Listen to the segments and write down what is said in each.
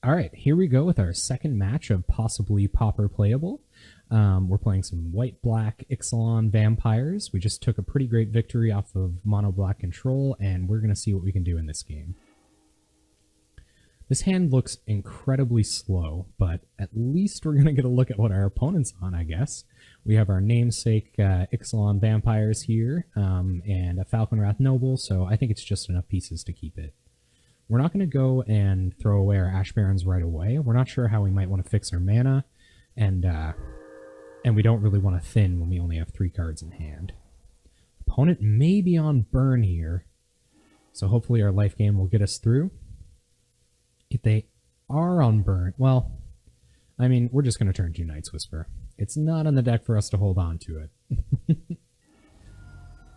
All right, here we go with our second match of possibly Pauper Playable. We're playing some white-black Ixilan vampires. We just took a pretty great victory off of mono-black control, and we're going to see what we can do in this game. This hand looks incredibly slow, but at least we're going to get a look at what our opponent's on, I guess. We have our namesake Ixilan vampires here, and a Falconwrath Noble, so I think it's just enough pieces to keep it. We're not going to go and throw away our Ash Barons right away. We're not sure how we might want to fix our mana, and we don't really want to thin when we only have 3 cards in hand. Opponent may be on burn here, so hopefully our life gain will get us through. If they are on burn, well, I mean, we're just going to turn 2 Night's Whisper. It's not on the deck for us to hold on to it.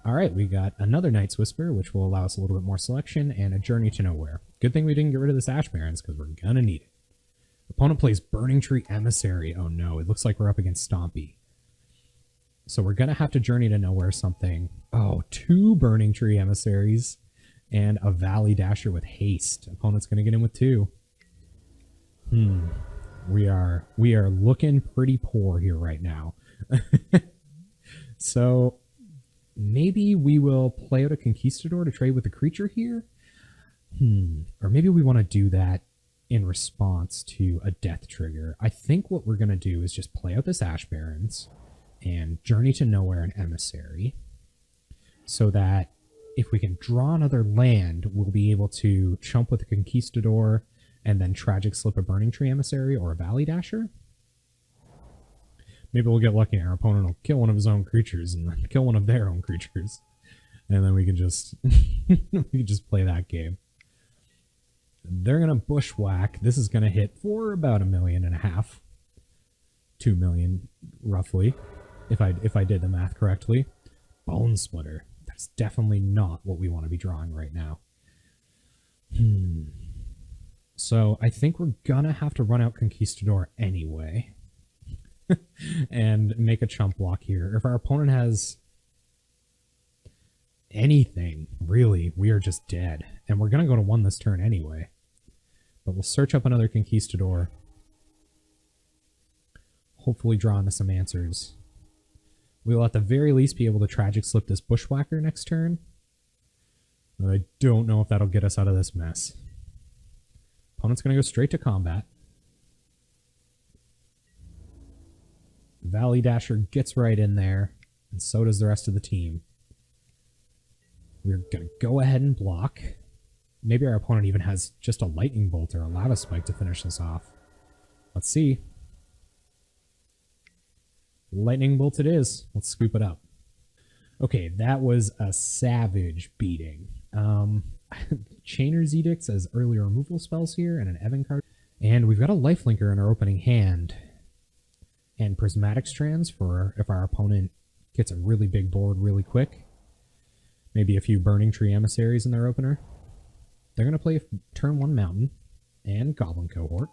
Alright, we got another Night's Whisper, which will allow us a little bit more selection, and a Journey to Nowhere. Good thing we didn't get rid of this Ash Barons, because we're gonna need it. Opponent plays Burning Tree Emissary. Oh no, it looks like we're up against Stompy. So we're gonna have to Journey to Nowhere something. Oh, 2 Burning Tree Emissaries, and a Valley Dasher with haste. Opponent's gonna get in with 2. We are looking pretty poor here right now. So maybe we will play out a Conquistador to trade with a creature here? Or maybe we want to do that in response to a death trigger. I think what we're going to do is just play out this Ash Barons and Journey to Nowhere and Emissary, so that if we can draw another land, we'll be able to chump with a Conquistador and then Tragic Slip a Burning Tree Emissary or a Valley Dasher. Maybe we'll get lucky and our opponent will kill one of his own creatures and then kill one of their own creatures. And then we can just play that game. They're going to Bushwhack. This is going to hit for about 1.5 million. 2 million, roughly, if I did the math correctly. Bone Splitter. That's definitely not what we want to be drawing right now. So I think we're going to have to run out Conquistador anyway. And make a chump block here. If our opponent has anything, really, we are just dead. And we're going to go to 1 this turn anyway. But we'll search up another Conquistador. Hopefully draw into some answers. We'll at the very least be able to Tragic Slip this Bushwhacker next turn. But I don't know if that'll get us out of this mess. Opponent's going to go straight to combat. Valley Dasher gets right in there, and so does the rest of the team. We're going to go ahead and block. Maybe our opponent even has just a Lightning Bolt or a Lava Spike to finish this off. Let's see. Lightning Bolt it is. Let's scoop it up. Okay, that was a savage beating. Chainer's Edicts as early removal spells here, and an Evan card. And we've got a Lifelinker in our opening hand. And Prismatic Strands for if our opponent gets a really big board really quick. Maybe a few Burning Tree Emissaries in their opener. They're going to play turn 1 Mountain and Goblin Cohort.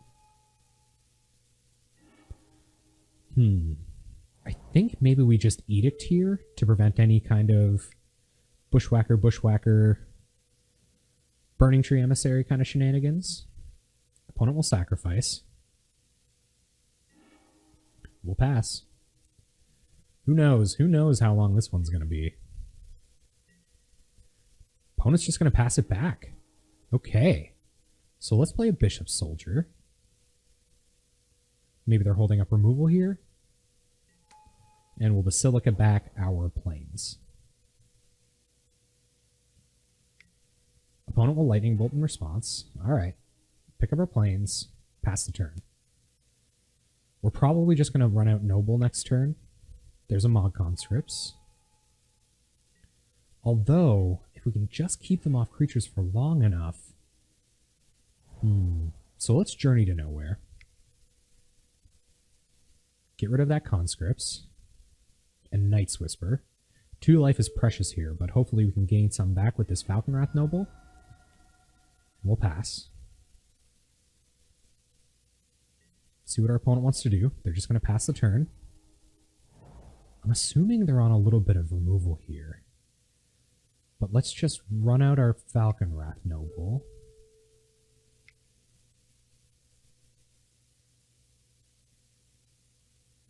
I think maybe we just Edict here to prevent any kind of Bushwhacker, Burning Tree Emissary kind of shenanigans. Opponent will sacrifice. We'll pass. Who knows? Who knows how long this one's going to be? Opponent's just going to pass it back. Okay. So let's play a Bishop Soldier. Maybe they're holding up removal here. And we'll Basilica back our Plains. Opponent will Lightning Bolt in response. Alright. Pick up our Plains. Pass the turn. We're probably just going to run out Noble next turn. There's a Mod Conscripts. Although, if we can just keep them off creatures for long enough... So let's Journey to Nowhere. Get rid of that Conscripts. And Night's Whisper. 2 life is precious here, but hopefully we can gain some back with this Falconwrath Noble. We'll pass. See what our opponent wants to do. They're just going to pass the turn. I'm assuming they're on a little bit of removal here. But let's just run out our Falconwrath Noble.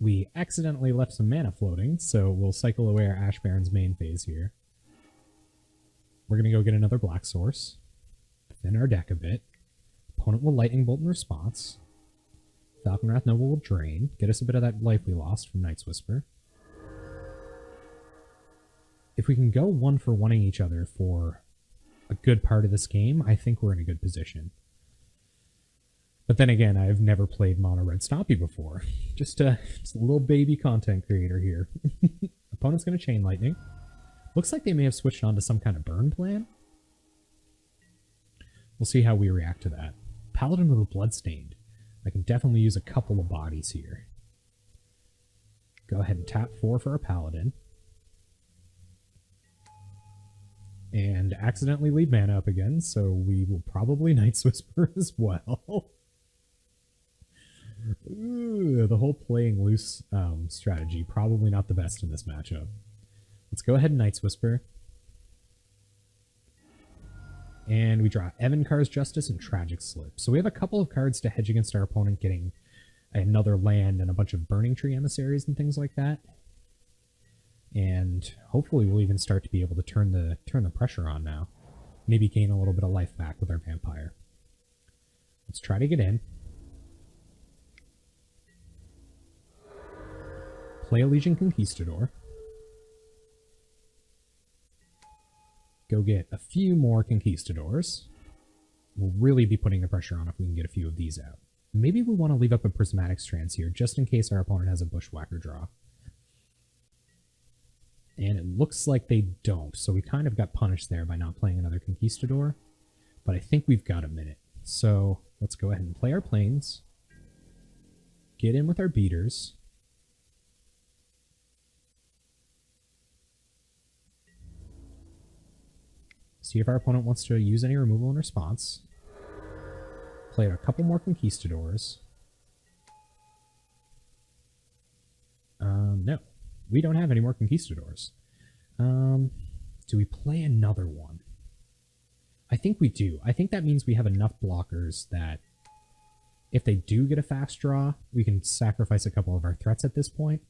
We accidentally left some mana floating, so we'll cycle away our Ash Baron's main phase here. We're going to go get another black source. Thin our deck a bit. Opponent will Lightning Bolt in response. Falconwrath Noble will drain. Get us a bit of that life we lost from Night's Whisper. If we can go 1-for-1ing each other for a good part of this game, I think we're in a good position. But then again, I've never played Mono Red Stompy before. Just a little baby content creator here. Opponent's going to Chain Lightning. Looks like they may have switched on to some kind of burn plan. We'll see how we react to that. Paladin with a Bloodstained. I can definitely use a couple of bodies here. Go ahead and tap 4 for our Paladin. And accidentally leave mana up again, so we will probably Night's Whisper as well. Ooh, the whole playing loose strategy, probably not the best in this matchup. Let's go ahead and Night's Whisper. And we draw Evankar's Justice and Tragic Slip. So we have a couple of cards to hedge against our opponent getting another land and a bunch of Burning Tree emissaries and things like that. And hopefully we'll even start to be able to turn the pressure on now. Maybe gain a little bit of life back with our Vampire. Let's try to get in. Play a Legion Conquistador. Go get a few more Conquistadors. We'll really be putting the pressure on if we can get a few of these out. Maybe we want to leave up a Prismatic Strands here, just in case our opponent has a Bushwhacker draw. And it looks like they don't, so we kind of got punished there by not playing another Conquistador. But I think we've got a minute. So let's go ahead and play our Plains. Get in with our Beaters. See if our opponent wants to use any removal in response. Play a couple more Conquistadors. No. We don't have any more Conquistadors. Do we play another one? I think we do. I think that means we have enough blockers that if they do get a fast draw, we can sacrifice a couple of our threats at this point.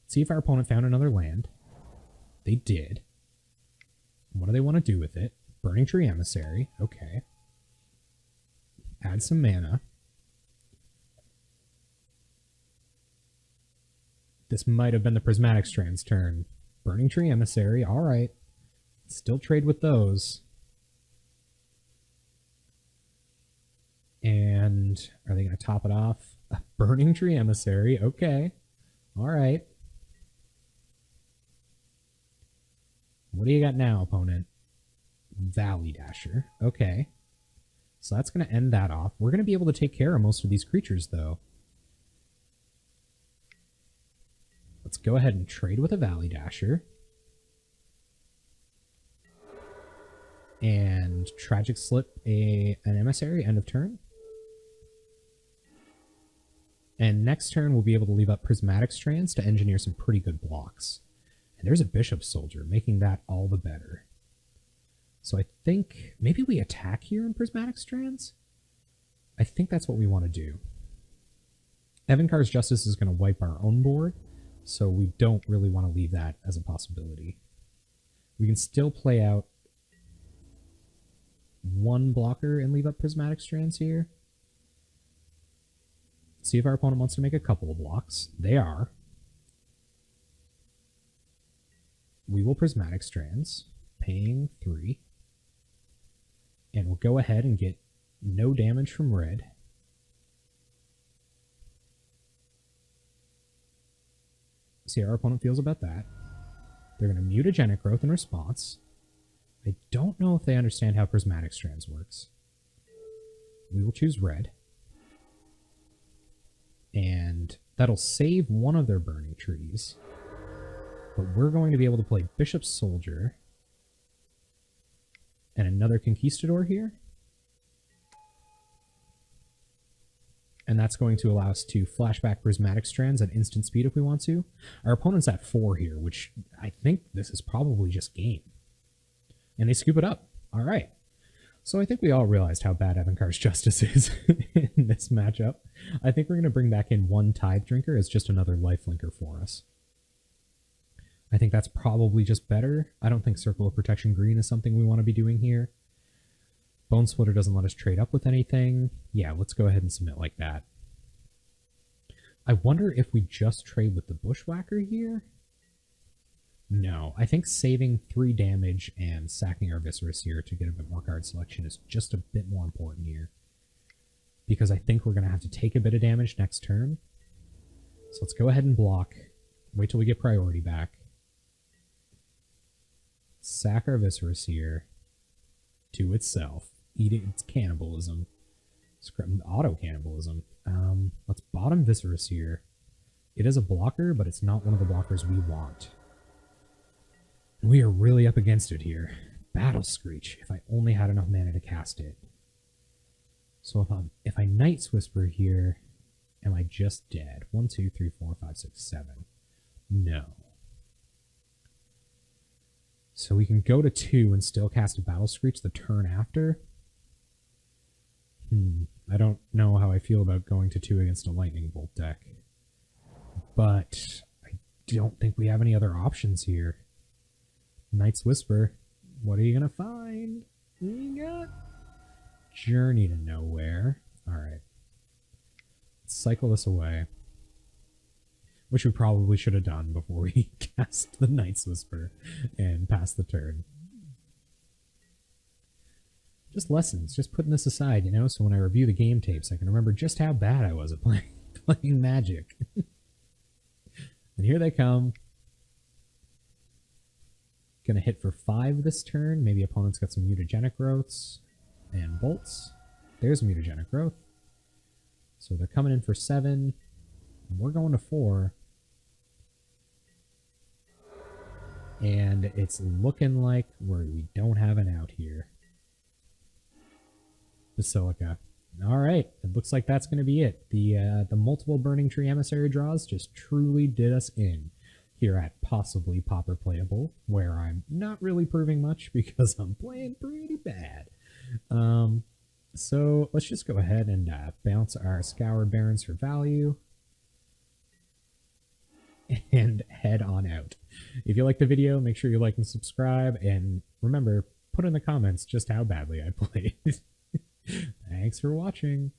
See if our opponent found another land. They did. What do they want to do with it? Burning Tree Emissary. Okay. Add some mana. This might have been the Prismatic Strand's turn. Burning Tree Emissary. Alright. Still trade with those. And are they going to top it off? A Burning Tree Emissary. Okay. Alright. What do you got now, opponent? Valley Dasher. Okay. So that's going to end that off. We're going to be able to take care of most of these creatures, though. Let's go ahead and trade with a Valley Dasher. And Tragic Slip an Emissary, end of turn. And next turn, we'll be able to leave up Prismatic Strands to engineer some pretty good blocks. And there's a Bishop Soldier, making that all the better. So I think maybe we attack here in Prismatic Strands? I think that's what we want to do. Evankar's Justice is going to wipe our own board, so we don't really want to leave that as a possibility. We can still play out one blocker and leave up Prismatic Strands here. See if our opponent wants to make a couple of blocks. They are. We will Prismatic Strands, paying 3. And we'll go ahead and get no damage from red. See how our opponent feels about that. They're going to Mutagenic Growth in response. I don't know if they understand how Prismatic Strands works. We will choose red. And that'll save one of their Burning Trees. But we're going to be able to play Bishop Soldier and another Conquistador here. And that's going to allow us to flashback Prismatic Strands at instant speed if we want to. Our opponent's at 4 here, which I think this is probably just game. And they scoop it up. All right. So I think we all realized how bad Evankar's Justice is in this matchup. I think we're going to bring back in one Tithe Drinker as just another lifelinker for us. I think that's probably just better. I don't think Circle of Protection Green is something we want to be doing here. Bone Splitter doesn't let us trade up with anything. Yeah, let's go ahead and submit like that. I wonder if we just trade with the Bushwhacker here? No, I think saving 3 damage and sacking our Viscerous here to get a bit more card selection is just a bit more important here. Because I think we're going to have to take a bit of damage next turn. So let's go ahead and block. Wait till we get priority back. Sack our Viscerous here to itself. Eat it, it's cannibalism. Auto-cannibalism. Let's bottom Viscerous here. It is a blocker, but it's not one of the blockers we want. And we are really up against it here. Battle Screech, if I only had enough mana to cast it. So if I Night's Whisper here, am I just dead? 1, 2, 3, 4, 5, 6, 7. No. So we can go to 2 and still cast a Battle Screech the turn after. I don't know how I feel about going to 2 against a Lightning Bolt deck. But I don't think we have any other options here. Night's Whisper. What are you going to find? What do you got? Journey to Nowhere. Alright. Let's cycle this away. Which we probably should have done before we cast the Night's Whisper and pass the turn. Just lessons, just putting this aside, you know, so when I review the game tapes, I can remember just how bad I was at playing Magic. And here they come. Gonna hit for 5 this turn. Maybe opponent's got some mutagenic growths and bolts. There's mutagenic growth. So they're coming in for 7. We're going to 4. And it's looking like we don't have an out here. Basilica. All right, it looks like that's going to be it. The multiple Burning Tree Emissary draws just truly did us in here at possibly Pauper Playable, where I'm not really proving much because I'm playing pretty bad. So let's just go ahead and bounce our Scoured Barrens for value and head on out. If you like the video, make sure you like and subscribe, and remember, put in the comments just how badly I played. Thanks for watching.